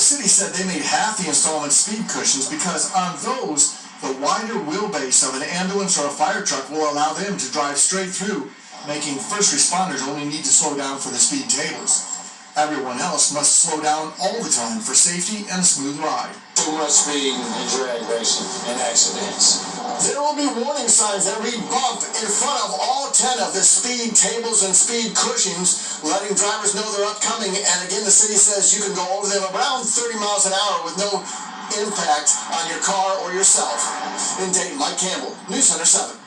city said they made half the installment speed cushions because on those, the wider wheelbase of an ambulance or a fire truck will allow them to drive straight through, making first responders only need to slow down for the speed tables. Everyone else must slow down all the time for safety and a smooth ride. Too much speed and drag racing and accidents. There will be warning signs that read bump in front of all 10 of the speed tables and speed cushions, letting drivers know they're upcoming. And again, the city says you can go over them around 30 miles an hour with no impact on your car or yourself. In Dayton, Mike Campbell, News Center 7.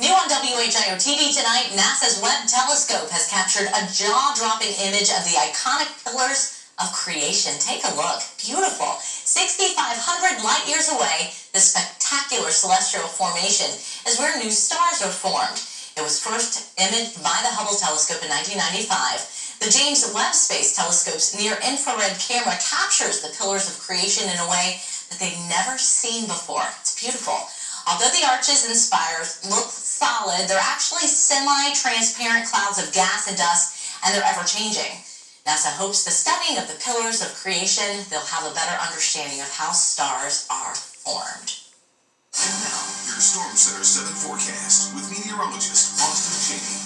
New on WHIO TV tonight, NASA's Webb telescope has captured a jaw-dropping image of the iconic pillars of creation. Take a look. Beautiful. 6,500 light years away, this spectacular celestial formation is where new stars are formed. It was first imaged by the Hubble telescope in 1995. The James Webb Space Telescope's near-infrared camera captures the pillars of creation in a way that they've never seen before. It's beautiful. Although the arches and spires look solid, they're actually semi-transparent clouds of gas and dust, and they're ever-changing. NASA hopes the studying of the pillars of creation, they'll have a better understanding of how stars are formed. And now, your Storm Center 7 forecast with meteorologist Austin Cheney.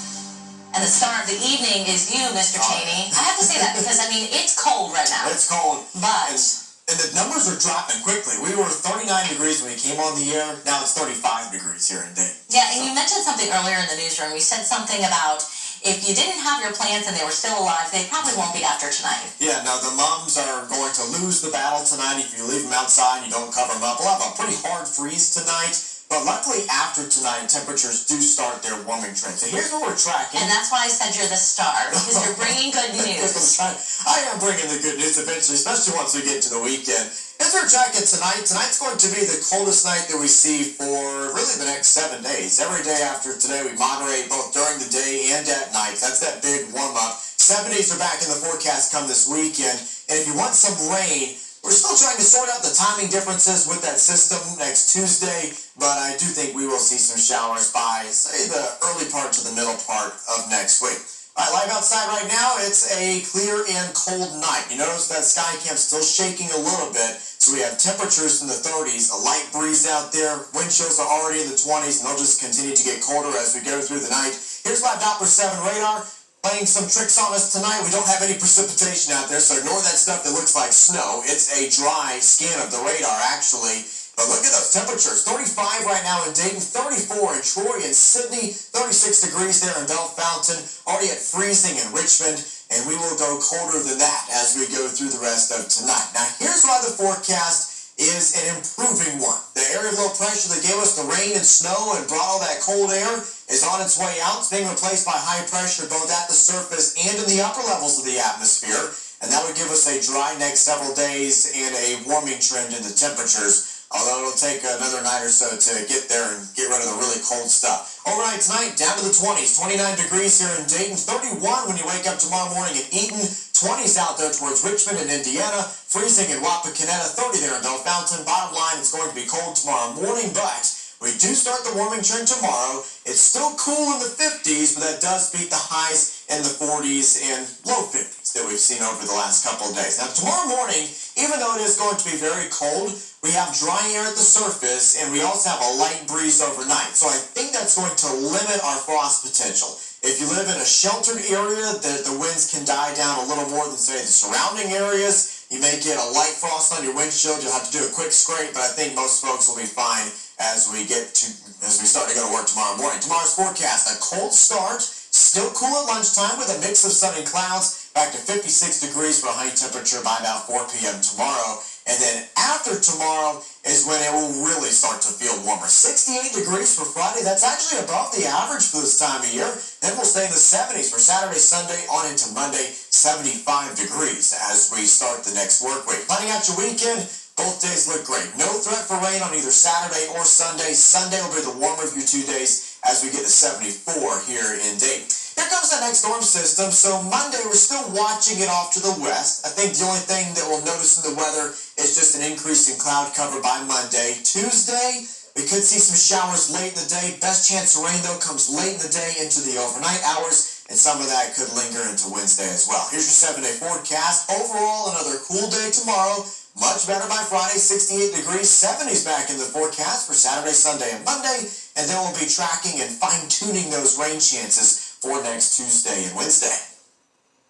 And the star of the evening is you, Mr. Cheney. I have to say that because, I mean, it's cold right now. It's cold. But... And the numbers are dropping quickly. We were 39 degrees when we came on the air. Now it's 35 degrees here in Dayton. Yeah, and you mentioned something earlier in the newsroom. You said something about if you didn't have your plants and they were still alive, they probably won't be after tonight. Yeah, now the mums are going to lose the battle tonight if you leave them outside and you don't cover them up. We'll have a pretty hard freeze tonight. But luckily, after tonight, temperatures do start their warming trend. So here's what we're tracking. And that's why I said you're the star, because you're bringing good news. I am bringing the good news eventually, especially once we get to the weekend. As we're tracking tonight's going to be the coldest night that we see for really the next 7 days. Every day after today, we moderate both during the day and at night. That's that big warm-up. 70s are back in the forecast come this weekend. And if you want some rain, we're still trying to sort out the timing differences with that system next Tuesday, but I do think we will see some showers by, say, the early part to the middle part of next week. All right, live outside right now, it's a clear and cold night. You notice that sky cam's still shaking a little bit, so we have temperatures in the 30s, a light breeze out there, wind chills are already in the 20s, and they'll just continue to get colder as we go through the night. Here's my Doppler 7 radar. Playing some tricks on us tonight. We don't have any precipitation out there, so ignore that stuff that looks like snow. It's a dry scan of the radar, actually. But look at those temperatures. 35 right now in Dayton, 34 in Troy and Sydney, 36 degrees there in Bell Fountain, already at freezing in Richmond, and we will go colder than that as we go through the rest of tonight. Now, here's why the forecast is an improving one. The area of low pressure that gave us the rain and snow and brought all that cold air is on its way out. It's being replaced by high pressure both at the surface and in the upper levels of the atmosphere. And that would give us a dry next several days and a warming trend in the temperatures. Although it'll take another night or so to get there and get rid of the really cold stuff. Overnight tonight, down to the 20s. 29 degrees here in Dayton. 31 when you wake up tomorrow morning in Eaton. 20s out there towards Richmond and Indiana. Freezing in Wapakoneta. 30 there in Bell Fountain. Bottom line, it's going to be cold tomorrow morning, but we do start the warming trend tomorrow. It's still cool in the 50s, but that does beat the highs in the 40s and low 50s that we've seen over the last couple of days. Now, tomorrow morning, even though it is going to be very cold, we have dry air at the surface, and we also have a light breeze overnight. So I think that's going to limit our frost potential. If you live in a sheltered area, the winds can die down a little more than, say, the surrounding areas. You may get a light frost on your windshield. You'll have to do a quick scrape, but I think most folks will be fine as we start to go to work tomorrow morning. Tomorrow's forecast, a cold start, still cool at lunchtime with a mix of sun and clouds, back to 56 degrees for a high temperature by about 4 p.m. tomorrow. And then after tomorrow is when it will really start to feel warmer. 68 degrees for Friday. That's actually above the average for this time of year. Then we'll stay in the 70s for Saturday, Sunday, on into Monday. 75 degrees as we start the next work week. Planning out your weekend. Both days look great. No threat for rain on either Saturday or Sunday. Sunday will be the warmer of your 2 days as we get to 74 here in Dayton. Here comes that next storm system. So Monday, we're still watching it off to the west. I think the only thing that we'll notice in the weather is just an increase in cloud cover by Monday. Tuesday, we could see some showers late in the day. Best chance of rain, though, comes late in the day into the overnight hours. and some of that could linger into Wednesday as well. Here's your 7-day forecast. Overall, another cool day tomorrow. Much better by Friday, 68 degrees, 70s back in the forecast for Saturday, Sunday, and Monday, and then we'll be tracking and fine-tuning those rain chances for next Tuesday and Wednesday.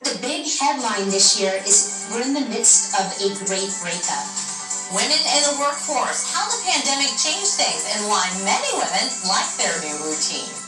The big headline this year is we're in the midst of a great breakup. Women in the workforce, how the pandemic changed things, and why many women like their new routine.